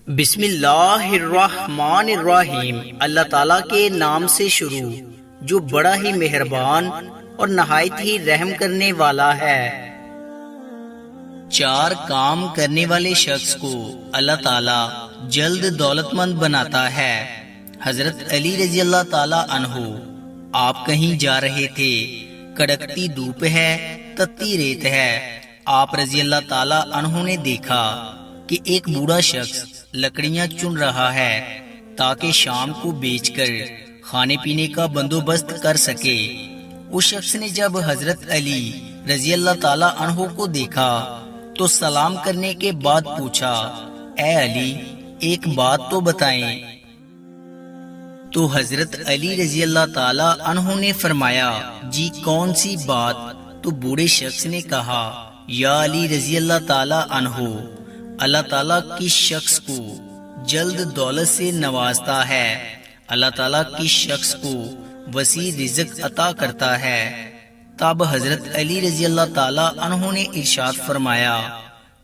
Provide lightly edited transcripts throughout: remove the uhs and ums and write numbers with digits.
بسم اللہ الرحمن الرحیم، اللہ تعالیٰ کے نام سے شروع جو بڑا ہی مہربان اور نہایت ہی رحم کرنے والا ہے۔ چار کام کرنے والے شخص کو اللہ تعالیٰ جلد دولت مند بناتا ہے۔ حضرت علی رضی اللہ تعالیٰ عنہ، آپ کہیں جا رہے تھے، کڑکتی دھوپ ہے، تتی ریت ہے۔ آپ رضی اللہ تعالیٰ عنہ نے دیکھا کہ ایک بوڑھا شخص لکڑیاں چن رہا ہے تاکہ شام کو بیچ کر کھانے پینے کا بندوبست کر سکے۔ اس شخص نے جب حضرت علی رضی اللہ تعالیٰ عنہ کو دیکھا تو سلام کرنے کے بعد پوچھا، اے علی، ایک بات تو بتائیں۔ تو حضرت علی رضی اللہ تعالیٰ عنہ نے فرمایا، جی کون سی بات؟ تو بوڑھے شخص نے کہا، یا علی رضی اللہ تعالیٰ عنہ، اللہ تعالیٰ کس شخص کو جلد دولت سے نوازتا ہے، اللہ تعالیٰ کس شخص کو وسیع رزق عطا کرتا ہے۔ تب حضرت علی رضی اللہ تعالیٰ عنہ نے ارشاد فرمایا،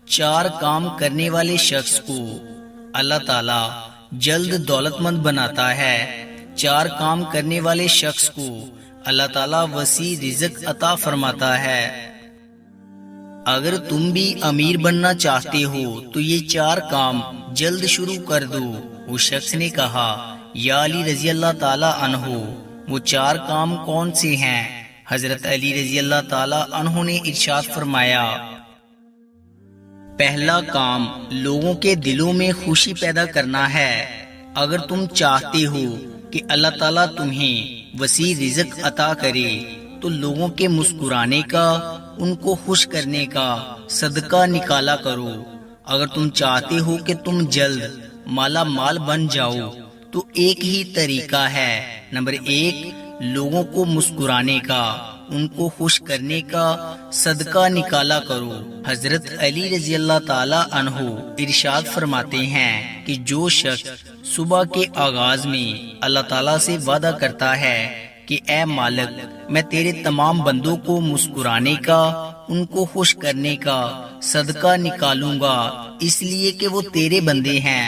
چار کام کرنے والے شخص کو اللہ تعالیٰ جلد دولت مند بناتا ہے، چار کام کرنے والے شخص کو اللہ تعالیٰ وسیع رزق عطا فرماتا ہے۔ اگر تم بھی امیر بننا چاہتے ہو تو یہ چار کام جلد شروع کر دو۔ اس شخص نے کہا، یا علی رضی اللہ تعالیٰ عنہ، وہ چار کام کون سے ہیں؟ حضرت علی رضی اللہ تعالیٰ عنہ نے ارشاد فرمایا، پہلا کام لوگوں کے دلوں میں خوشی پیدا کرنا ہے۔ اگر تم چاہتے ہو کہ اللہ تعالیٰ تمہیں وسیع رزق عطا کرے تو لوگوں کے مسکرانے کا، ان کو خوش کرنے کا صدقہ نکالا کرو۔ اگر تم چاہتے ہو کہ تم جلد مالا مال بن جاؤ تو ایک ہی طریقہ ہے، نمبر 1، لوگوں کو مسکرانے کا، ان کو خوش کرنے کا صدقہ نکالا کرو۔ حضرت علی رضی اللہ تعالیٰ عنہ ارشاد فرماتے ہیں کہ جو شخص صبح کے آغاز میں اللہ تعالیٰ سے وعدہ کرتا ہے کہ اے مالک، میں تیرے تمام بندوں کو مسکرانے کا، ان کو خوش کرنے کا صدقہ نکالوں گا اس لیے کہ وہ تیرے بندے ہیں۔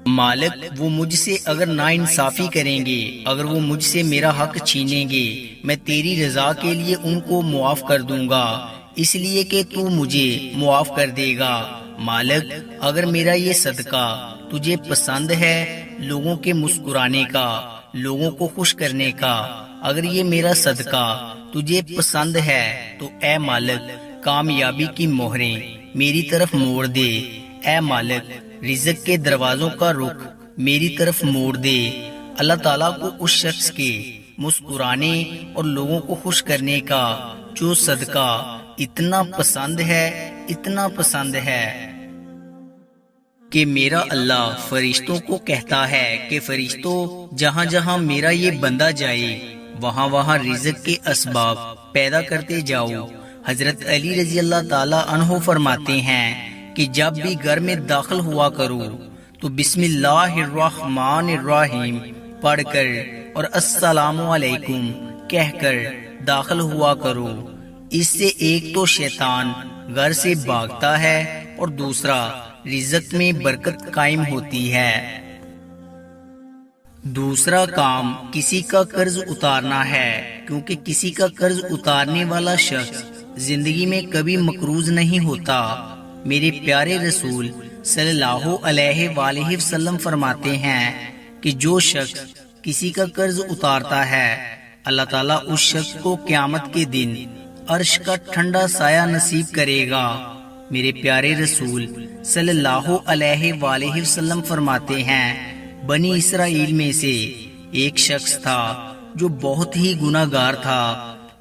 مالک، وہ مجھ سے اگر ناانصافی کریں گے، اگر وہ مجھ سے میرا حق چھینیں گے، میں تیری رضا کے لیے ان کو معاف کر دوں گا اس لیے کہ تو مجھے معاف کر دے گا۔ مالک، اگر میرا یہ صدقہ تجھے پسند ہے، لوگوں کے مسکرانے کا، لوگوں کو خوش کرنے کا، اگر یہ میرا صدقہ تجھے پسند ہے تو اے مالک، کامیابی کی مہریں میری طرف موڑ دے۔ اے مالک، رزق کے دروازوں کا رخ میری طرف موڑ دے۔ اللہ تعالیٰ کو اس شخص کے مسکرانے اور لوگوں کو خوش کرنے کا جو صدقہ اتنا پسند ہے، اتنا پسند ہے کہ میرا اللہ فرشتوں کو کہتا ہے کہ فرشتوں، جہاں جہاں میرا یہ بندہ جائے وہاں وہاں رزق کے اسباب پیدا کرتے جاؤ۔ حضرت علی رضی اللہ تعالیٰ عنہ فرماتے ہیں کہ جب بھی گھر میں داخل ہوا کرو تو بسم اللہ الرحمن الرحیم پڑھ کر اور السلام علیکم کہہ کر داخل ہوا کرو۔ اس سے ایک تو شیطان گھر سے بھاگتا ہے اور دوسرا رزق میں برکت قائم ہوتی ہے۔ دوسرا کام کسی کا قرض اتارنا ہے، کیونکہ کسی کا قرض اتارنے والا شخص زندگی میں کبھی مقروض نہیں ہوتا۔ میرے پیارے رسول صلی اللہ علیہ وآلہ وسلم فرماتے ہیں کہ جو شخص کسی کا قرض اتارتا ہے، اللہ تعالیٰ اس شخص کو قیامت کے دن عرش کا ٹھنڈا سایہ نصیب کرے گا۔ میرے پیارے رسول صلی اللہ علیہ وآلہ وسلم فرماتے ہیں، بنی اسرائیل میں سے ایک شخص تھا جو بہت ہی گناہ گار تھا۔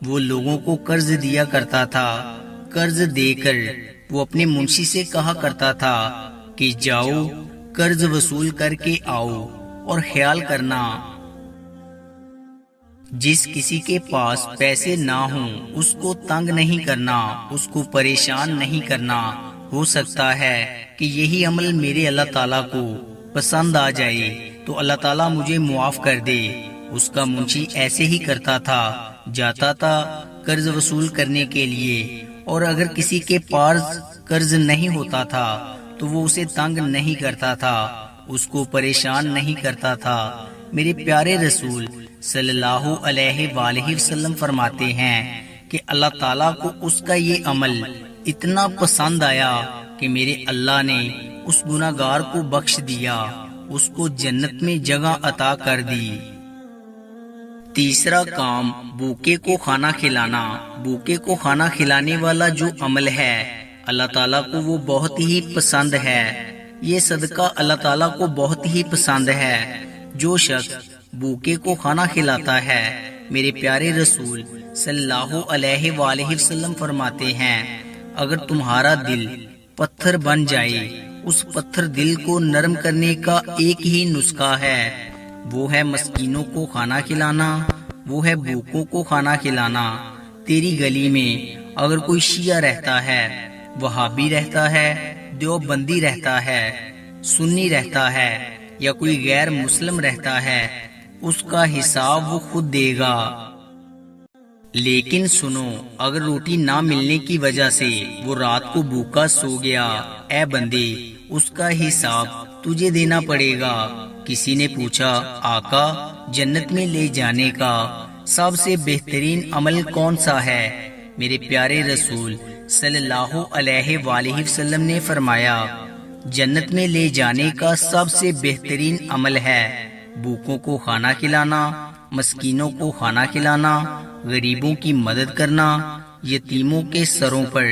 وہ لوگوں کو قرض دیا کرتا تھا۔ قرض دے کر وہ اپنے منشی سے کہا کرتا تھا کہ جاؤ قرض وصول کر کے آؤ، اور خیال کرنا جس کسی کے پاس پیسے نہ ہوں اس کو تنگ نہیں کرنا، اس کو پریشان نہیں کرنا۔ ہو سکتا ہے کہ یہی عمل میرے اللہ تعالیٰ کو پسند آ جائے تو اللہ تعالیٰ مجھے معاف کر دے۔ اس کا منشی ایسے ہی کرتا تھا، جاتا تھا قرض وصول کرنے کے لیے، اور اگر کسی کے پاس قرض نہیں ہوتا تھا تو وہ اسے تنگ نہیں کرتا تھا، اس کو پریشان نہیں کرتا تھا۔ میرے پیارے رسول صلی اللہ علیہ وآلہ وسلم فرماتے ہیں کہ اللہ تعالیٰ کو اس کا یہ عمل اتنا پسند آیا کہ میرے اللہ نے اس گناہگار کو بخش دیا، اس کو جنت میں جگہ عطا کر دی۔ تیسرا کام بھوکے کو کھانا کھلانا۔ بھوکے کو کھانا کھلانے والا جو عمل ہے اللہ تعالیٰ کو وہ بہت ہی پسند ہے۔ یہ صدقہ اللہ تعالیٰ کو بہت ہی پسند ہے۔ جو شخص بھوکے کو کھانا کھلاتا ہے، میرے پیارے رسول صلی اللہ علیہ وآلہ وسلم فرماتے ہیں اگر تمہارا دل پتھر بن جائے، اس پتھر دل کو نرم کرنے کا ایک ہی نسخہ ہے، وہ ہے مسکینوں کو کھانا کھلانا، وہ ہے بھوکوں کو کھانا کھلانا۔ تیری گلی میں اگر کوئی شیعہ رہتا ہے، وہابی رہتا ہے، دیوبندی رہتا ہے، سنی رہتا ہے یا کوئی غیر مسلم رہتا ہے، اس کا حساب وہ خود دے گا۔ لیکن سنو، اگر روٹی نہ ملنے کی وجہ سے وہ رات کو بھوکا سو گیا، اے بندے اس کا حساب تجھے دینا پڑے گا۔ کسی نے پوچھا آقا جنت میں لے جانے کا سب سے بہترین عمل کون سا ہے؟ میرے پیارے رسول صلی اللہ علیہ وآلہ وسلم نے فرمایا جنت میں لے جانے کا سب سے بہترین عمل ہے بھوکوں کو کھانا کھلانا، مسکینوں کو کھانا کھلانا، غریبوں کی مدد کرنا، یتیموں کے سروں پر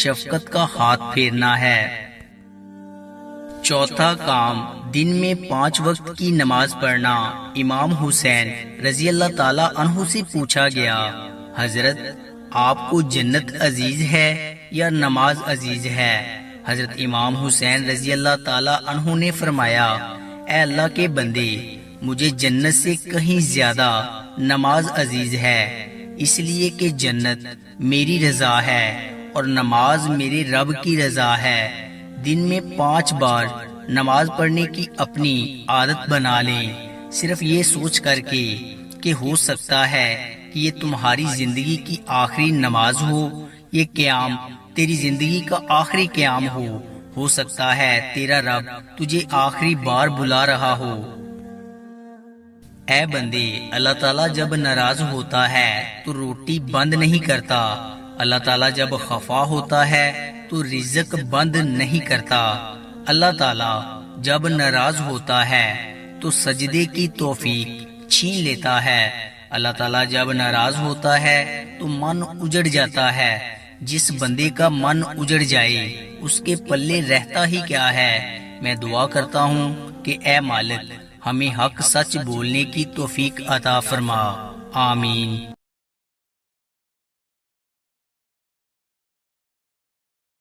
شفقت کا ہاتھ پھیرنا ہے۔ چوتھا کام دن میں 5 وقت کی نماز پڑھنا۔ امام حسین رضی اللہ تعالی عنہ سے پوچھا گیا حضرت آپ کو جنت عزیز ہے یا نماز عزیز ہے؟ حضرت امام حسین رضی اللہ تعالی عنہ نے فرمایا اے اللہ کے بندے، مجھے جنت سے کہیں زیادہ نماز عزیز ہے، اس لیے کہ جنت میری رضا ہے اور نماز میرے رب کی رضا ہے۔ دن میں 5 بار نماز پڑھنے کی اپنی عادت بنا لیں، صرف یہ سوچ کر کے کہ ہو سکتا ہے کہ یہ تمہاری زندگی کی آخری نماز ہو، یہ قیام تیری زندگی کا آخری قیام ہو سکتا ہے تیرا رب تجھے آخری بار بلا رہا ہو۔ اے بندے، اللہ تعالیٰ جب ناراض ہوتا ہے تو روٹی بند نہیں کرتا، اللہ تعالیٰ جب خفا ہوتا ہے تو رزق بند نہیں کرتا، اللہ تعالیٰ جب ناراض ہوتا ہے تو سجدے کی توفیق چھین لیتا ہے، اللہ تعالیٰ جب ناراض ہوتا ہے تو من اجڑ جاتا ہے۔ جس بندے کا من اجڑ جائے اس کے پلے رہتا ہی کیا ہے۔ میں دعا کرتا ہوں کہ اے مالک ہمیں حق سچ بولنے کی توفیق عطا فرما، آمین۔